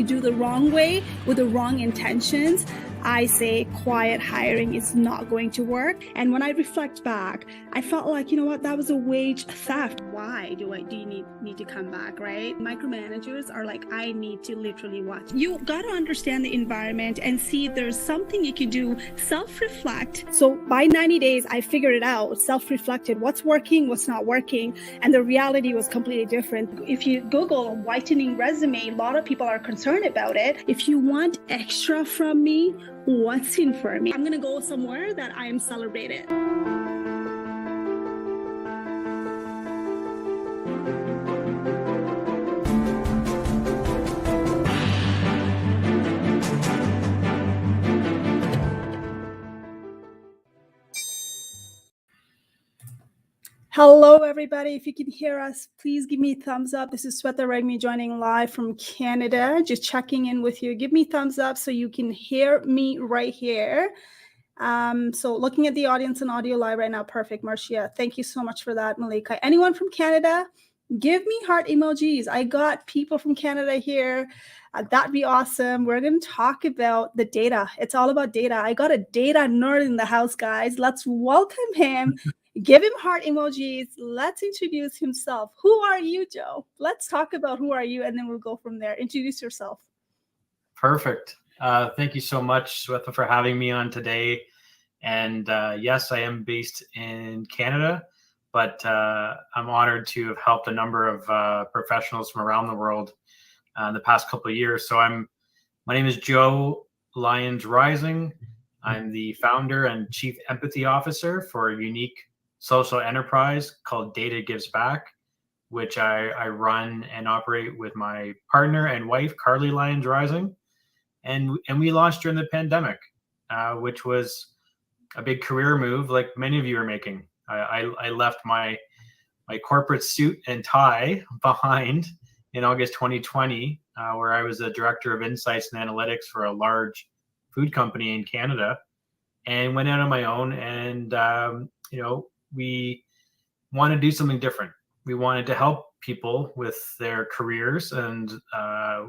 you do the wrong way with the wrong intentions, I say quiet hiring is not going to work. And when I reflect back, I felt like, you know what, that was a wage theft. Why do you need to come back, right? Micromanagers are like, I need to literally watch. You got to understand the environment and see if there's something you can do, self-reflect. So by 90 days, I figured it out, self-reflected, what's working, what's not working. And the reality was completely different. If you Google whitening resume, a lot of people are concerned about it. If you want extra from me, what's in for me? I'm going to go somewhere that I am celebrated. Hello, everybody. If you can hear us, please give me a thumbs up. This is Sweta Regmi joining live from Canada. Just checking in with you. Give me a thumbs up so you can hear me right here. So looking at the audience and audio live right now. Perfect, Marcia. Thank you so much for that, Malika. Anyone from Canada? Give me heart emojis. I got people from Canada here. That'd be awesome. We're going to talk about the data. It's all about data. I got a data nerd in the house, guys. Let's welcome him. Give him heart emojis. Let's introduce himself. Who are you, Joe? Let's talk about who are you, and then we'll go from there. Introduce yourself. Perfect. Thank you so much, Swetha, for having me on today. And yes, I am based in Canada, but I'm honored to have helped a number of professionals from around the world in the past couple of years. So my name is Joe Lyons-Rising. I'm the founder and chief empathy officer for a unique social enterprise called Data Gives Back, which I run and operate with my partner and wife, Carly Lyons-Rising. And we launched during the pandemic, which was a big career move like many of you are making. I left my corporate suit and tie behind in August 2020, where I was a director of insights and analytics for a large food company in Canada, and went out on my own. And we wanted to do something different. We wanted to help people with their careers and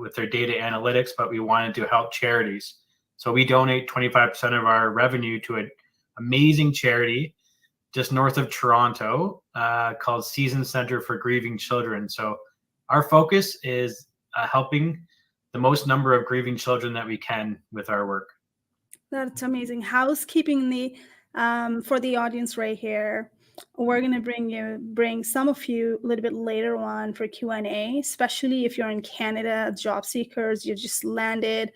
with their data analytics, but we wanted to help charities. So we donate 25% of our revenue to an amazing charity just north of Toronto called Season Center for Grieving Children. So our focus is helping the most number of grieving children that we can with our work. That's amazing. Housekeeping for the audience right here. We're going to bring some of you a little bit later on for Q&A, especially if you're in Canada, job seekers, you just landed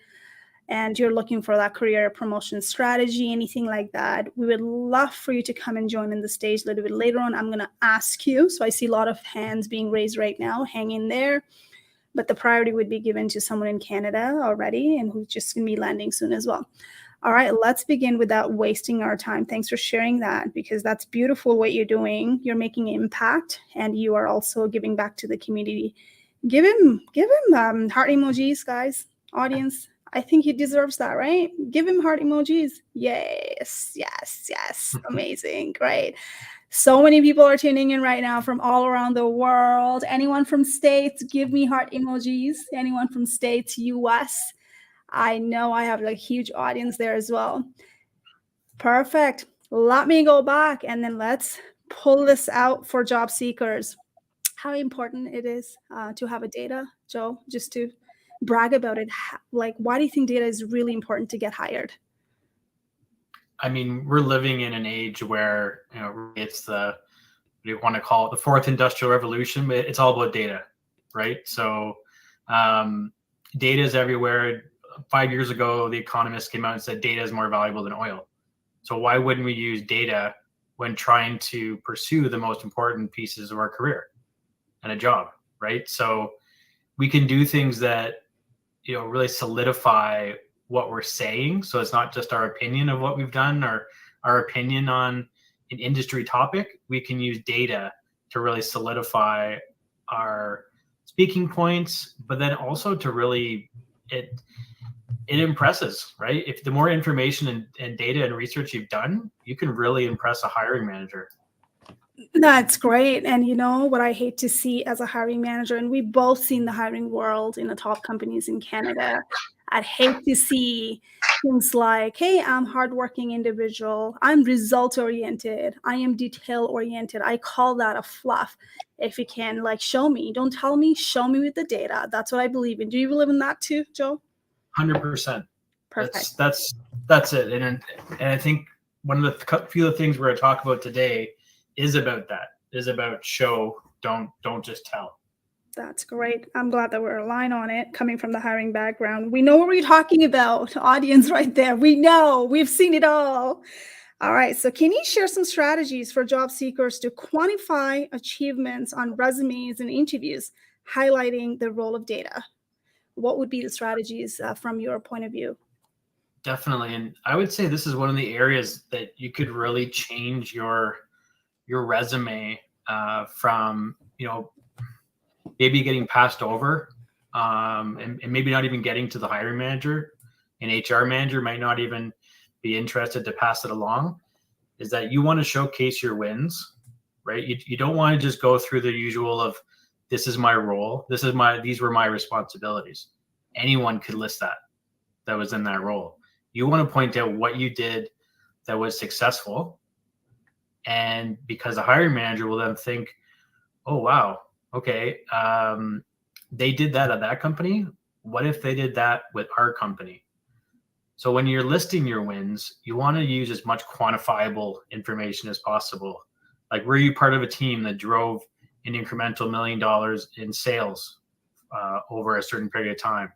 and you're looking for that career promotion strategy, anything like that. We would love for you to come and join in the stage a little bit later on. I'm going to ask you. So I see a lot of hands being raised right now. Hang in there. But the priority would be given to someone in Canada already and who's just going to be landing soon as well. All right, let's begin without wasting our time. Thanks for sharing that, because that's beautiful what you're doing. You're making impact, and you are also giving back to the community. Give him heart emojis, guys. Audience, I think he deserves that, right? Give him heart emojis. Yes. Amazing, great. So many people are tuning in right now from all around the world. Anyone from States, give me heart emojis. Anyone from States, US. I know I have a huge audience there as well. Perfect. Let me go back and then let's pull this out for job seekers. How important it is to have a data, Joe, just to brag about it. Like, why do you think data is really important to get hired? I mean, we're living in an age where, it's what do you want to call it, the fourth industrial revolution, but it's all about data, right? So data is everywhere. 5 years ago, the Economist came out and said data is more valuable than oil. So why wouldn't we use data when trying to pursue the most important pieces of our career and a job, right? So we can do things that, really solidify what we're saying. So it's not just our opinion of what we've done or our opinion on an industry topic. We can use data to really solidify our speaking points, but then also to really, it impresses, right? If the more information and data and research you've done, you can really impress a hiring manager. That's great. And you know what I hate to see as a hiring manager, and we've both seen the hiring world in the top companies in Canada. I'd hate to see things like, hey, I'm hardworking individual, I'm result oriented, I am detail oriented. I call that a fluff. If you can like show me, don't tell me, show me with the data. That's what I believe in. Do you believe in that too, Joe? 100%. Perfect. That's it. And I think one of the few of the things we're going to talk about today is about that. Is about show, don't just tell. That's great. I'm glad that we're aligned on it. Coming from the hiring background, we know what we're talking about. Audience right there. We know. We've seen it all. All right. So, can you share some strategies for job seekers to quantify achievements on resumes and interviews, highlighting the role of data? What would be the strategies from your point of view? Definitely. And I would say this is one of the areas that you could really change your resume from, maybe getting passed over, and maybe not even getting to the hiring manager. An HR manager might not even be interested to pass it along. Is that you want to showcase your wins, right? You don't want to just go through the usual of, this is my role, these were my responsibilities. Anyone could list that was in that role. You want to point out what you did that was successful, and because the hiring manager will then think, oh wow, okay, they did that at that company. What if they did that with our company? So when you're listing your wins, you want to use as much quantifiable information as possible. Like, were you part of a team that drove an incremental $1 million in sales over a certain period of time?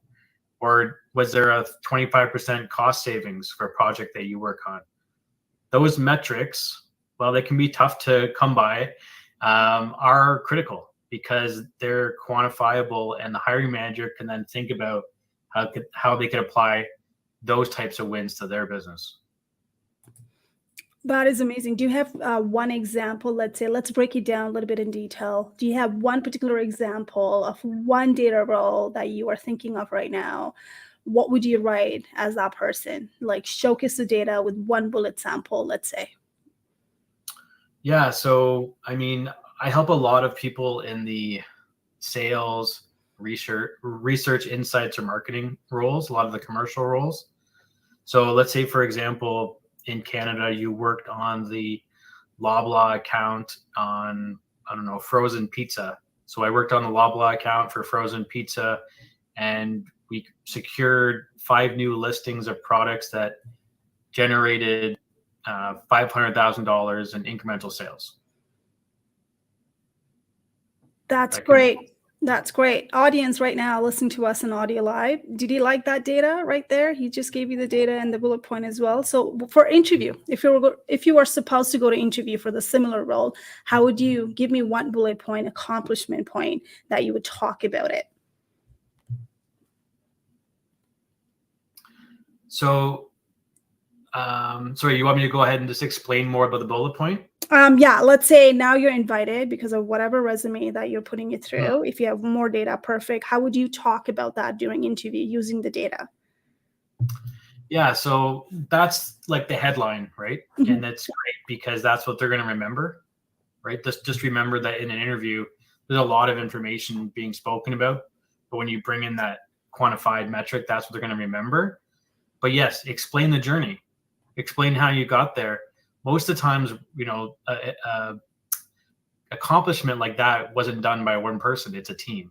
Or was there a 25% cost savings for a project that you work on? Those metrics, well, they can be tough to come by, are critical because they're quantifiable, and the hiring manager can then think about how they could apply those types of wins to their business. That is amazing. Do you have one example? Let's say, let's break it down a little bit in detail. Do you have one particular example of one data role that you are thinking of right now? What would you write as that person? Like, showcase the data with one bullet sample, let's say. Yeah. So, I mean, I help a lot of people in the sales, research insights, or marketing roles, a lot of the commercial roles. So let's say, for example, in Canada, you worked on the Loblaw account on, I don't know, frozen pizza. So I worked on the Loblaw account for frozen pizza, and we secured 5 new listings of products that generated $500,000 in incremental sales. That's great. That's great. Audience right now listening to us in audio live. Did you like that data right there? He just gave you the data and the bullet point as well. So for interview, if you were supposed to go to interview for the similar role, how would you give me one bullet point, accomplishment point that you would talk about it? So, sorry, you want me to go ahead and just explain more about the bullet point? Yeah, let's say now you're invited because of whatever resume that you're putting it through. If you have more data, perfect. How would you talk about that during interview using the data? Yeah, so that's like the headline, right? Mhm. And that's great because that's what they're going to remember, right? Just remember that in an interview, there's a lot of information being spoken about, but when you bring in that quantified metric, that's what they're going to remember. But yes, explain the journey, explain how you got there. Most of the times, accomplishment like that wasn't done by one person, it's a team.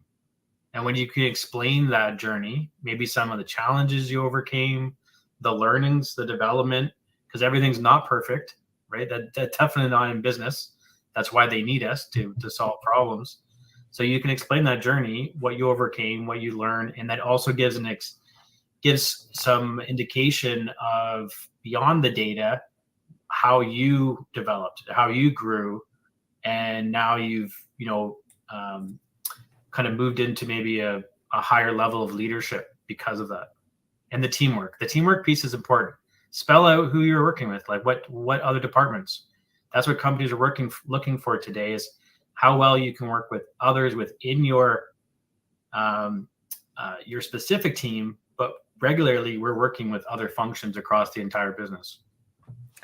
And when you can explain that journey, maybe some of the challenges you overcame, the learnings, the development, because everything's not perfect, right? That's definitely not in business. That's why they need us to solve problems. So you can explain that journey, what you overcame, what you learned, and that also gives gives some indication of, beyond the data, how you developed, how you grew, and now you've kind of moved into maybe a higher level of leadership because of that. And the teamwork piece is important. Spell out who you're working with, like what other departments. That's what companies are looking for today, is how well you can work with others within your specific team, but regularly we're working with other functions across the entire business.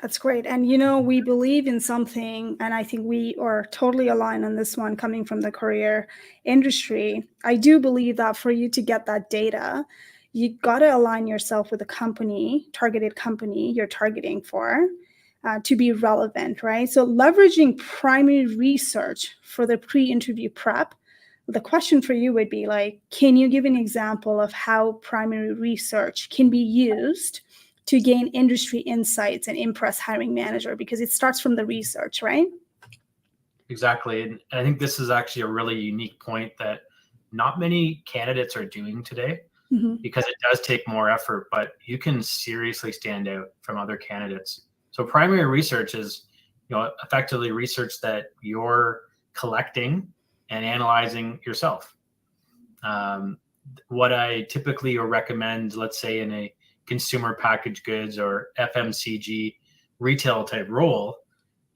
That's great. And, we believe in something, and I think we are totally aligned on this one coming from the career industry. I do believe that for you to get that data, you got to align yourself with the targeted company you're targeting for to be relevant, right? So, leveraging primary research for the pre interview prep. The question for you would be like, can you give an example of how primary research can be used to gain industry insights and impress hiring manager? Because it starts from the research, right? Exactly. And I think this is actually a really unique point that not many candidates are doing today, because it does take more effort, but you can seriously stand out from other candidates. So primary research is, effectively research that you're collecting and analyzing yourself. What I typically recommend, let's say in a consumer packaged goods or FMCG retail type role,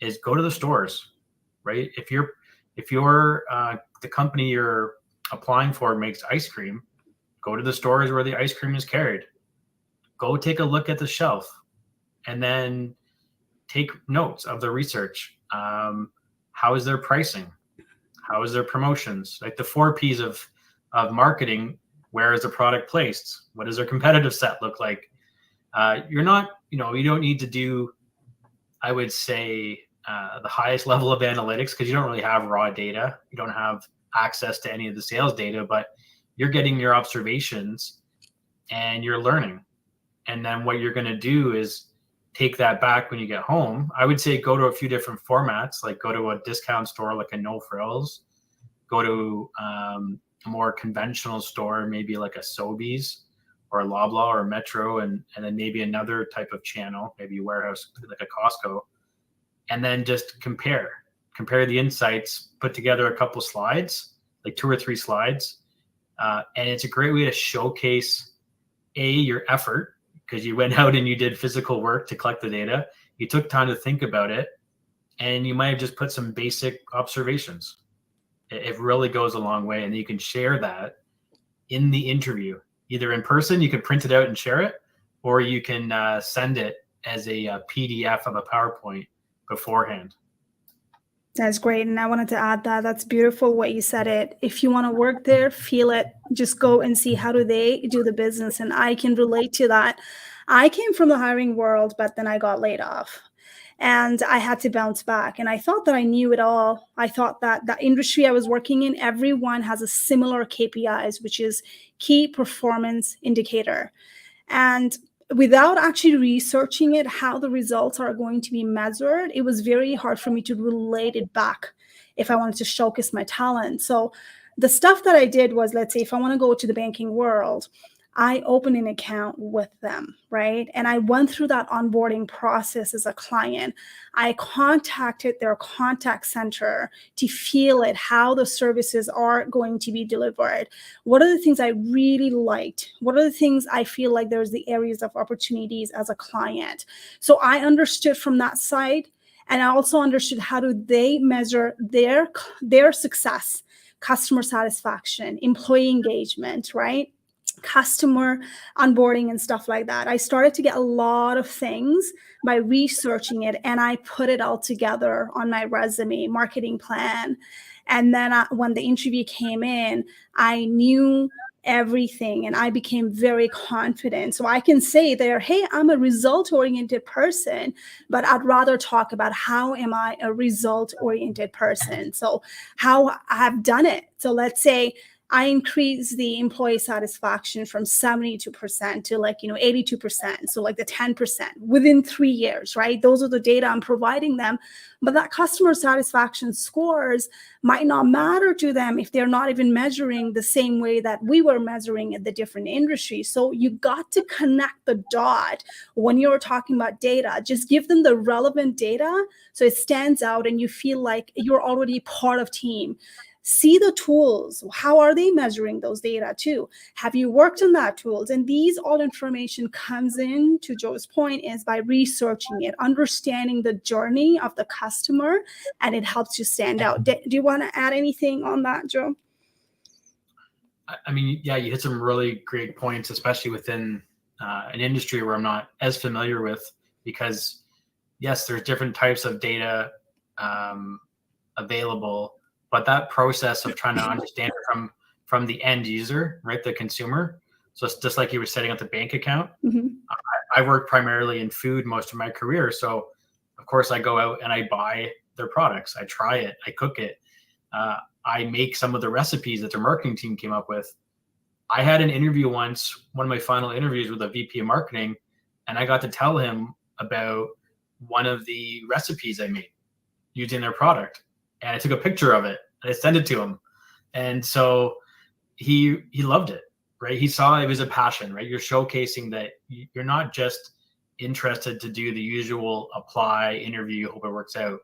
is go to the stores, right? If you're the company you're applying for makes ice cream, go to the stores where the ice cream is carried. Go take a look at the shelf, and then take notes of the research. How is their pricing? How is their promotions? Like the 4 P's of marketing. Where is the product placed? What does their competitive set look like? You're not, you don't need to do, I would say, the highest level of analytics, because you don't really have raw data. You don't have access to any of the sales data, but you're getting your observations and you're learning. And then what you're going to do is take that back when you get home. I would say go to a few different formats, like go to a discount store like a No Frills, go to a more conventional store, maybe like a Sobeys or a Loblaw or Metro, and then maybe another type of channel, maybe a warehouse like a Costco, and then just compare the insights, put together a couple slides, like 2 or 3 slides. And it's a great way to showcase your effort, because you went out and you did physical work to collect the data. You took time to think about it, and you might have just put some basic observations. It really goes a long way, and you can share that in the interview, either in person. You can print it out and share it, or you can send it as a PDF of a PowerPoint beforehand. That's great. And I wanted to add that that's beautiful what you said it. If you want to work there, feel it, just go and see how do they do the business. And I can relate to that. I came from the hiring world, but then I got laid off and I had to bounce back. And I thought that I knew it all. I thought that the industry I was working in, everyone has a similar KPIs, which is key performance indicator. And without actually researching it, how the results are going to be measured, it was very hard for me to relate it back if I wanted to showcase my talent. So the stuff that I did was, let's say, if I want to go to the banking world, I opened an account with them, right? And I went through that onboarding process as a client. I contacted their contact center to feel it, how the services are going to be delivered. What are the things I really liked? What are the things I feel like there's the areas of opportunities as a client? So I understood from that side, and I also understood how do they measure their success, customer satisfaction, employee engagement, right? Customer onboarding and stuff like that. I started to get a lot of things by researching it, and I put it all together on my resume, marketing plan. And then when the interview came in, I knew everything and I became very confident. So I can say there, hey, I'm a result-oriented person, but I'd rather talk about how am I a result-oriented person. So how I've done it. So let's say I increased the employee satisfaction from 72% to 82%. So like the 10% within 3 years, right? Those are the data I'm providing them. But that customer satisfaction scores might not matter to them if they're not even measuring the same way that we were measuring at the different industries. So you got to connect the dot when you're talking about data. Just give them the relevant data so it stands out and you feel like you're already part of team. See the tools. How are they measuring those data too? Have you worked on that tools? And these all information comes in, to Joe's point, is by researching it, understanding the journey of the customer, and it helps you stand out. Do you want to add anything on that, Joe? I mean, yeah, you hit some really great points, especially within an industry where I'm not as familiar with, because yes, there's different types of data available, but that process of trying to understand it from the end user, right, the consumer. So it's just like you were setting up the bank account. Mm-hmm. I worked primarily in food most of my career, so of course I go out and I buy their products, I try it, I cook it, I make some of the recipes that their marketing team came up with. I had an interview once, one of my final interviews with a VP of marketing, and I got to tell him about one of the recipes I made using their product. And I took a picture of it and I sent it to him. And so he loved it, right? He saw it was a passion, right? You're showcasing that you're not just interested to do the usual apply, interview, hope it works out.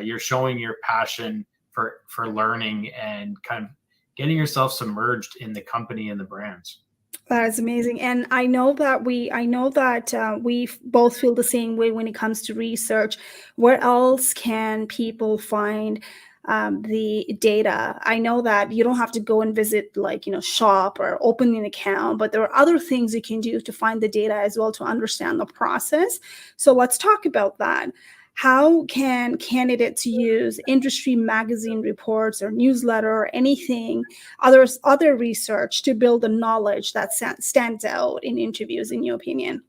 You're showing your passion for learning and kind of getting yourself submerged in the company and the brands. That is amazing, and I know that we both feel the same way when it comes to research. Where else can people find the data? I know that you don't have to go and visit, like, shop or open an account, but there are other things you can do to find the data as well to understand the process. So let's talk about that. How can candidates use industry magazine reports or newsletter or anything, other research, to build the knowledge that stands out in interviews, in your opinion?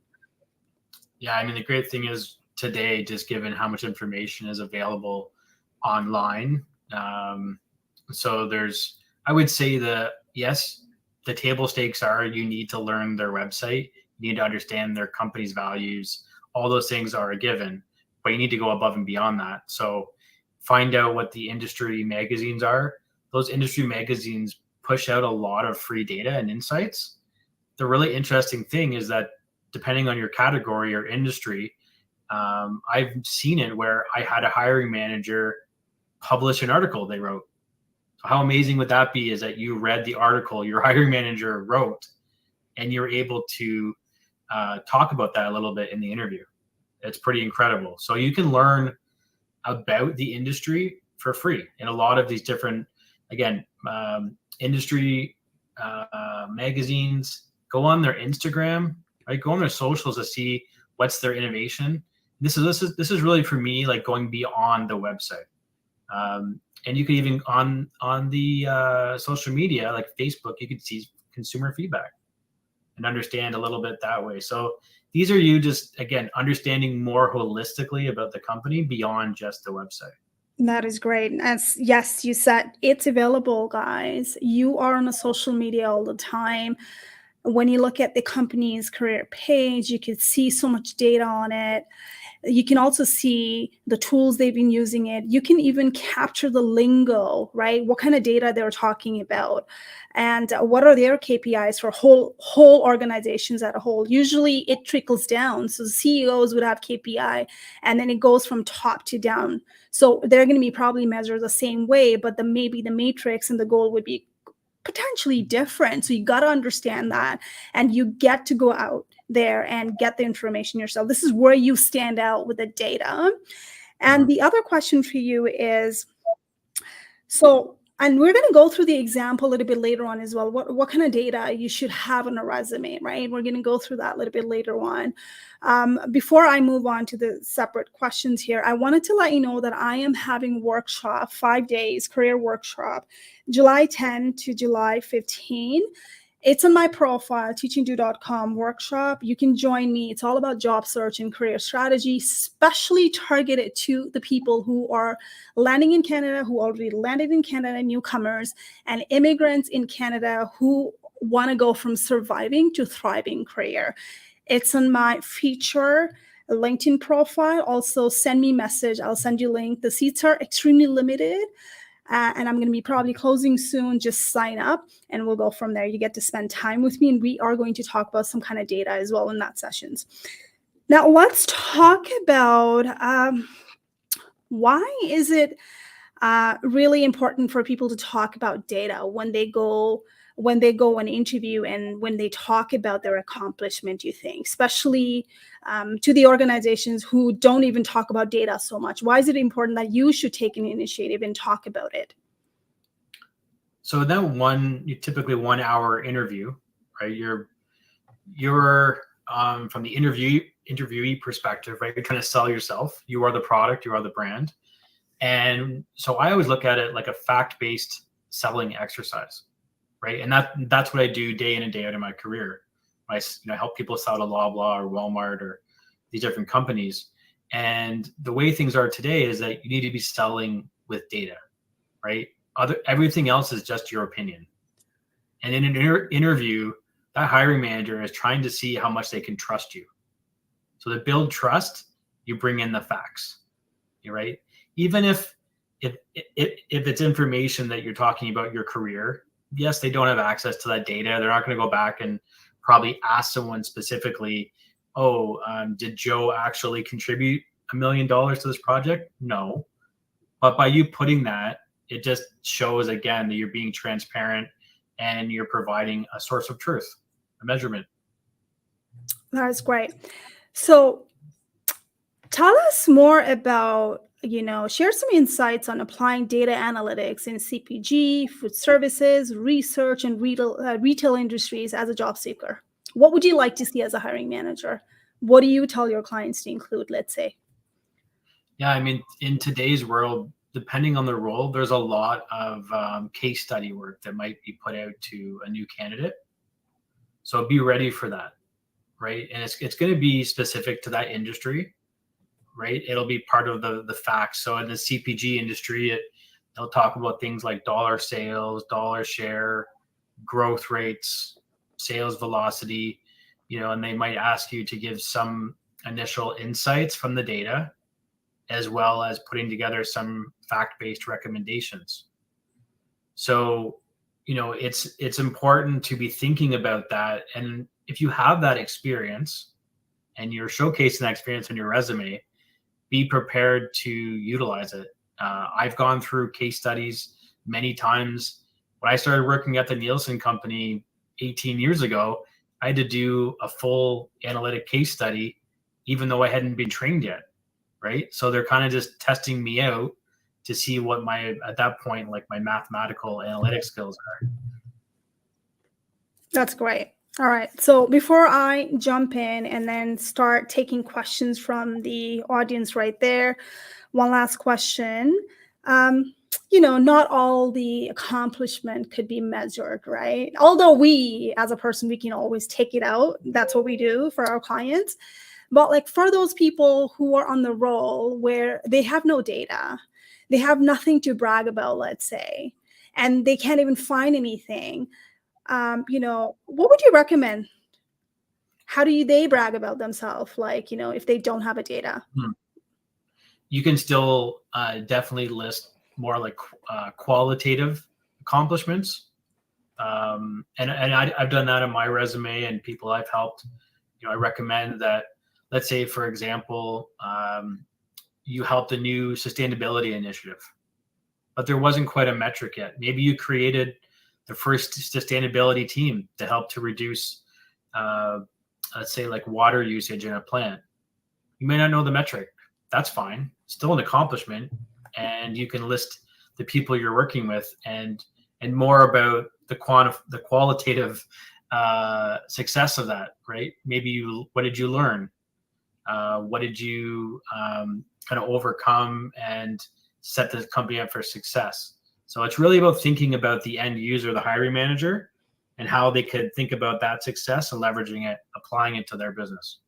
Yeah, I mean, the great thing is today, just given how much information is available online. So I would say yes, the table stakes are you need to learn their website, you need to understand their company's values. All those things are a given, but you need to go above and beyond that. So find out what the industry magazines are. Those industry magazines push out a lot of free data and insights. The really interesting thing is that depending on your category or industry, I've seen it where I had a hiring manager publish an article they wrote. So how amazing would that be, is that you read the article your hiring manager wrote and you're able to talk about that a little bit in the interview. It's pretty incredible. So you can learn about the industry for free in a lot of these different, again, industry magazines. Go on their Instagram, right? Go on their socials to see what's their innovation. This is really, for me, like going beyond the website. And you could even on the social media like Facebook, you could see consumer feedback and understand a little bit that way. So these are you just, again, understanding more holistically about the company beyond just the website. That is great. As yes, you said, it's available, guys. You are on a social media all the time. When you look at the company's career page, you can see so much data on it. You can also see the tools they've been using it. You can even capture the lingo, right? What kind of data they're talking about, and what are their KPIs for whole organizations at a whole. Usually it trickles down. So CEOs would have KPI, and then it goes from top to down. So they're going to be probably measured the same way, but maybe the matrix and the goal would be potentially different. So you got to understand that, and you get to go out there and get the information yourself. This is where you stand out with the data. And the other question for you is, and we're going to go through the example a little bit later on as well, what kind of data you should have on a resume, right? We're going to go through that a little bit later on. Before I move on to the separate questions here, I wanted to let you know that I am having workshop, 5 days, career workshop, July 10 to July 15. It's on my profile, teachingdo.com workshop. You can join me. It's all about job search and career strategy, especially targeted to the people who are landing in Canada, who already landed in Canada, newcomers, and immigrants in Canada who want to go from surviving to thriving career. It's on my feature LinkedIn profile. Also, send me a message. I'll send you a link. The seats are extremely limited. And I'm going to be probably closing soon. Just sign up and we'll go from there. You get to spend time with me, and we are going to talk about some kind of data as well in that sessions. Now, let's talk about why is it really important for people to talk about data when they go and interview and when they talk about their accomplishment, you think, especially to the organizations who don't even talk about data so much? Why is it important that you should take an initiative and talk about it? So in that typically 1 hour interview, right? You're from the interview, interviewee perspective, right? You're trying to sell yourself. You are the product, you are the brand. And so I always look at it like a fact-based selling exercise, right? And that's what I do day in and day out in my career. I help people sell to Loblaw or Walmart or these different companies. And the way things are today is that you need to be selling with data, right? Everything else is just your opinion. And in an interview, that hiring manager is trying to see how much they can trust you. So to build trust, you bring in the facts, right? Even if it's information that you're talking about your career, yes, they don't have access to that data. They're not going to go back and probably ask someone specifically, did Joe actually contribute $1 million to this project? No. But by you putting that, it just shows again that you're being transparent and you're providing a source of truth, a measurement. That's great. So tell us more about, share some insights on applying data analytics in CPG, food services, research, and retail industries as a job seeker. What would you like to see as a hiring manager? What do you tell your clients to include, let's say? Yeah, I mean, in today's world, depending on the role, there's a lot of case study work that might be put out to a new candidate. So be ready for that, right? And it's going to be specific to that industry, right? It'll be part of the facts. So in the CPG industry, they'll talk about things like dollar sales, dollar share, growth rates, sales velocity, and they might ask you to give some initial insights from the data, as well as putting together some fact-based recommendations. So, it's important to be thinking about that. And if you have that experience and you're showcasing that experience on your resume, be prepared to utilize it. I've gone through case studies many times. When I started working at the Nielsen company 18 years ago, I had to do a full analytic case study, even though I hadn't been trained yet, right? So they're kind of just testing me out to see what at that point, like my mathematical analytic skills are. That's great. All right. So before I jump in and then start taking questions from the audience right there, one last question. Not all the accomplishment could be measured, right? Although we, as a person, we can always take it out. That's what we do for our clients. But like for those people who are on the role where they have no data, they have nothing to brag about, let's say, and they can't even find anything, what would you recommend? How do they brag about themselves? Like, if they don't have a data? You can still definitely list more like qualitative accomplishments. And I've done that on my resume and people I've helped. I recommend that, let's say, for example, you helped a new sustainability initiative, but there wasn't quite a metric yet. Maybe you created the first sustainability team to help to reduce, let's say, like water usage in a plant. You may not know the metric. That's fine. Still an accomplishment. And you can list the people you're working with and more about the qualitative success of that, right? Maybe what did you learn? What did you kind of overcome and set the company up for success? So it's really about thinking about the end user, the hiring manager, and how they could think about that success and leveraging it, applying it to their business.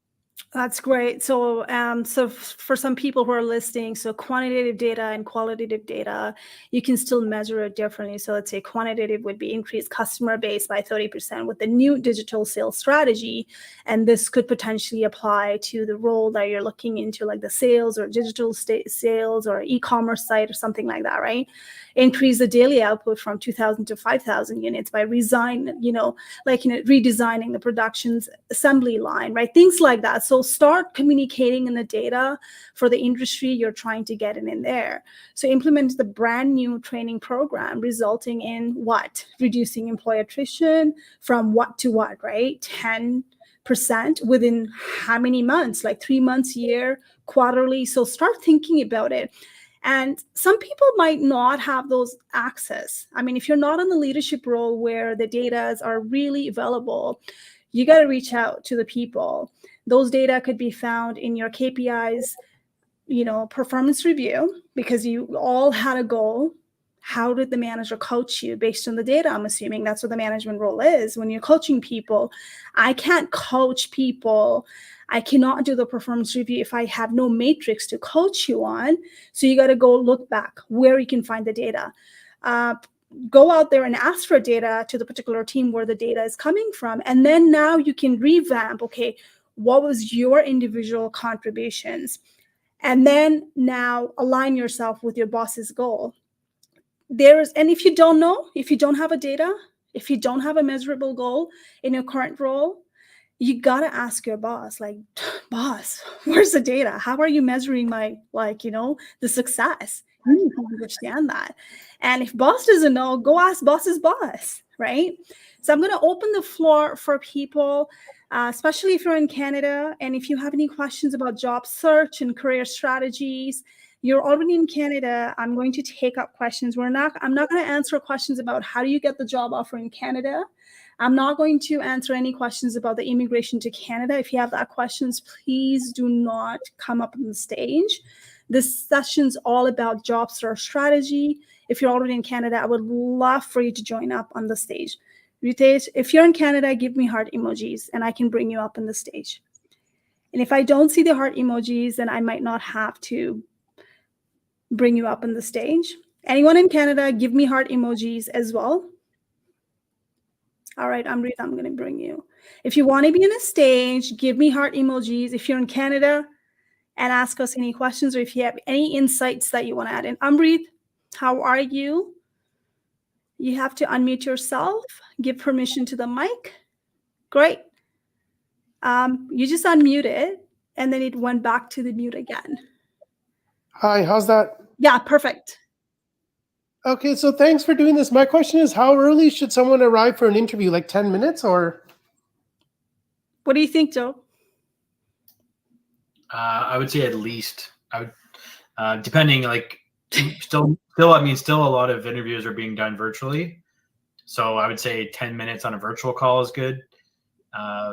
That's great. So, for some people who are listening, so quantitative data and qualitative data, you can still measure it differently. So let's say quantitative would be increased customer base by 30% with the new digital sales strategy. And this could potentially apply to the role that you're looking into, like the sales or digital sales or e-commerce site or something like that, right? Increase the daily output from 2,000 to 5,000 units by redesigning the production's assembly line, right? Things like that. So start communicating in the data for the industry you're trying to get in there. So implement the brand new training program, resulting in what? Reducing employee attrition from what to what, right? 10% within how many months? Like 3 months, year, quarterly. So start thinking about it. And some people might not have those access. I mean, if you're not in the leadership role where the data are really available, you got to reach out to the people Those data could be found in your KPIs, performance review, because you all had a goal. How did the manager coach you based on the data? I'm assuming that's what the management role is. When you're coaching people, I can't coach people. I cannot do the performance review if I have no matrix to coach you on. So you got to go look back where you can find the data. Go out there and ask for data to the particular team where the data is coming from. And then now you can revamp, okay, what was your individual contributions? And then now align yourself with your boss's goal. And if you don't know, if you don't have a data, if you don't have a measurable goal in your current role, you got to ask your boss, like, boss, where's the data? How are you measuring my, the success? You need to understand that. And if boss doesn't know, go ask boss's boss, right? So I'm going to open the floor for people, especially if you're in Canada. And if you have any questions about job search and career strategies, you're already in Canada, I'm going to take up questions. I'm not going to answer questions about how do you get the job offer in Canada. I'm not going to answer any questions about the immigration to Canada. If you have that questions, please do not come up on the stage. This session's all about job search strategy. If you're already in Canada, I would love for you to join up on the stage. Ritesh, if you're in Canada, give me heart emojis and I can bring you up on the stage. And if I don't see the heart emojis, then I might not have to bring you up on the stage. Anyone in Canada, give me heart emojis as well. All right, Amrit, I'm going to bring you. If you want to be on a stage, give me heart emojis. If you're in Canada, and ask us any questions, or if you have any insights that you want to add in. Amrit, how are you? You have to unmute yourself, give permission to the mic. Great. You just unmuted, and then it went back to the mute again. Hi, how's that? Yeah, perfect. Okay, so thanks for doing this. My question is, how early should someone arrive for an interview? Like 10 minutes or? What do you think, Joe? I would say at least. I would, depending, like, still, I mean, still a lot of interviews are being done virtually. So I would say 10 minutes on a virtual call is good.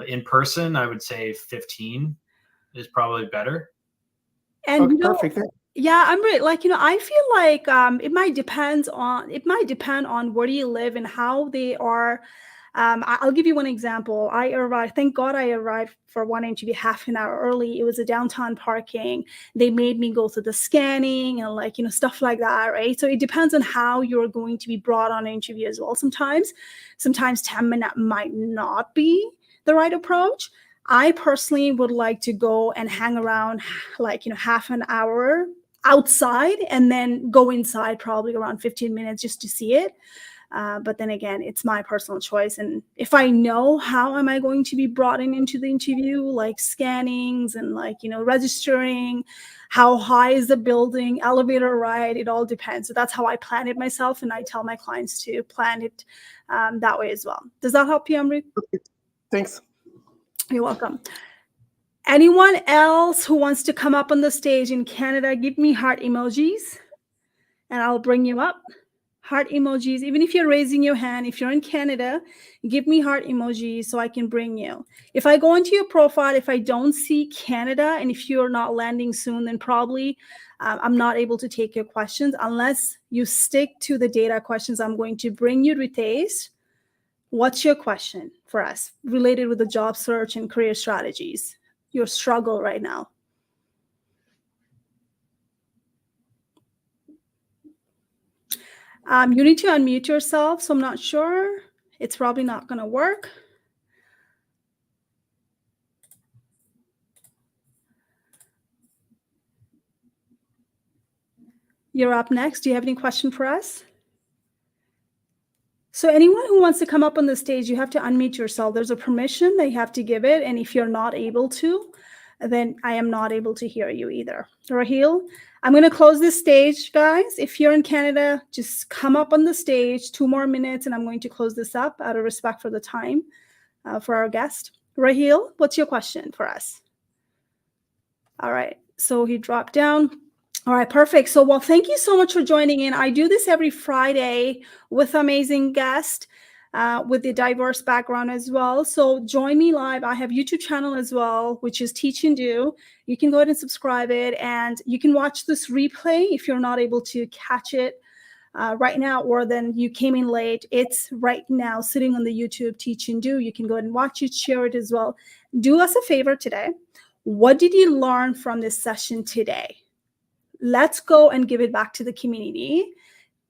In person, I would say 15 is probably better. And okay, perfect. Yeah, I'm right. Like, I feel like it might depend on where you live and how they are. I'll give you one example. I arrived, thank God I arrived for one interview half an hour early. It was a downtown parking. They made me go through the scanning and stuff like that, right? So it depends on how you're going to be brought on an interview as well. Sometimes 10 minutes might not be the right approach. I personally would like to go and hang around half an hour outside and then go inside probably around 15 minutes just to see it. But then again, it's my personal choice. And if I know how am I going to be brought into the interview, like scannings and registering, how high is the building, elevator ride, it all depends. So that's how I plan it myself. And I tell my clients to plan it that way as well. Does that help you, Amrit? Thanks. You're welcome. Anyone else who wants to come up on the stage in Canada, give me heart emojis and I'll bring you up. Heart emojis, even if you're raising your hand, if you're in Canada, give me heart emojis so I can bring you. If I go into your profile, if I don't see Canada, and if you're not landing soon, then probably I'm not able to take your questions unless you stick to the data questions. I'm going to bring you, Ritesh. What's your question for us related with the job search and career strategies? Your struggle right now. You need to unmute yourself, so I'm not sure. It's probably not going to work. You're up next. Do you have any question for us? So anyone who wants to come up on the stage, you have to unmute yourself. There's a permission that you have to give it. And if you're not able to, then I am not able to hear you either. Raheel, I'm going to close this stage, guys. If you're in Canada, just come up on the stage, 2 more minutes, and I'm going to close this up out of respect for the time for our guest. Raheel, what's your question for us? All right, so he dropped down. All right, perfect. So, well, thank you so much for joining in. I do this every Friday with amazing guests. with a diverse background as well. So join me live. I have YouTube channel as well, which is Teach and Do. You can go ahead and subscribe it, and you can watch this replay if you're not able to catch it right now, or then you came in late. It's right now sitting on the YouTube Teach and Do. You can go ahead and watch it, share it as well. Do us a favor today. What did you learn from this session today? Let's go and give it back to the community.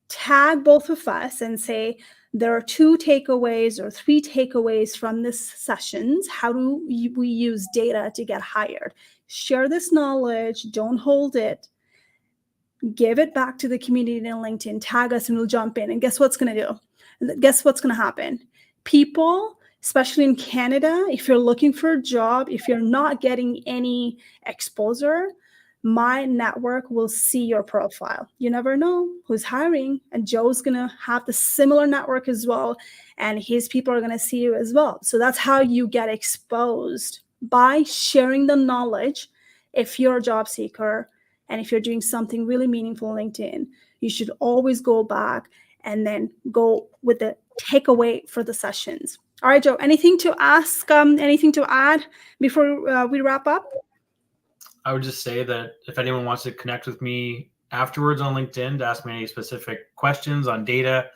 Tag both of us and say, there are 2 takeaways or 3 takeaways from this sessions. How do we use data to get hired? Share this knowledge. Don't hold it. Give it back to the community in LinkedIn. Tag us and we'll jump in. And guess what's going to do? Guess what's going to happen? People, especially in Canada, if you're looking for a job, if you're not getting any exposure, my network will see your profile. You never know who's hiring, and Joe's going to have the similar network as well, and his people are going to see you as well. So that's how you get exposed, by sharing the knowledge. If you're a job seeker and if you're doing something really meaningful on LinkedIn, you should always go back and then go with the takeaway for the sessions. All right, Joe, anything to ask, anything to add before we wrap up? I would just say that if anyone wants to connect with me afterwards on LinkedIn to ask me any specific questions on data,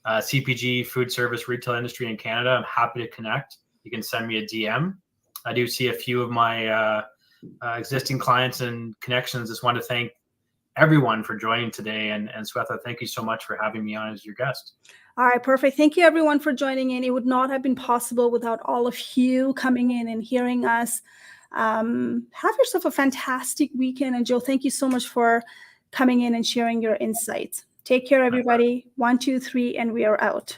CPG, food service, retail industry in Canada, I'm happy to connect. You can send me a DM. I do see a few of my existing clients and connections. Just want to thank everyone for joining today. And Swetha, thank you so much for having me on as your guest. All right, perfect. Thank you, everyone, for joining in. It would not have been possible without all of you coming in and hearing us. Have yourself a fantastic weekend. And Joe, thank you so much for coming in and sharing your insights. Take care, everybody. 1, 2, 3, and we are out.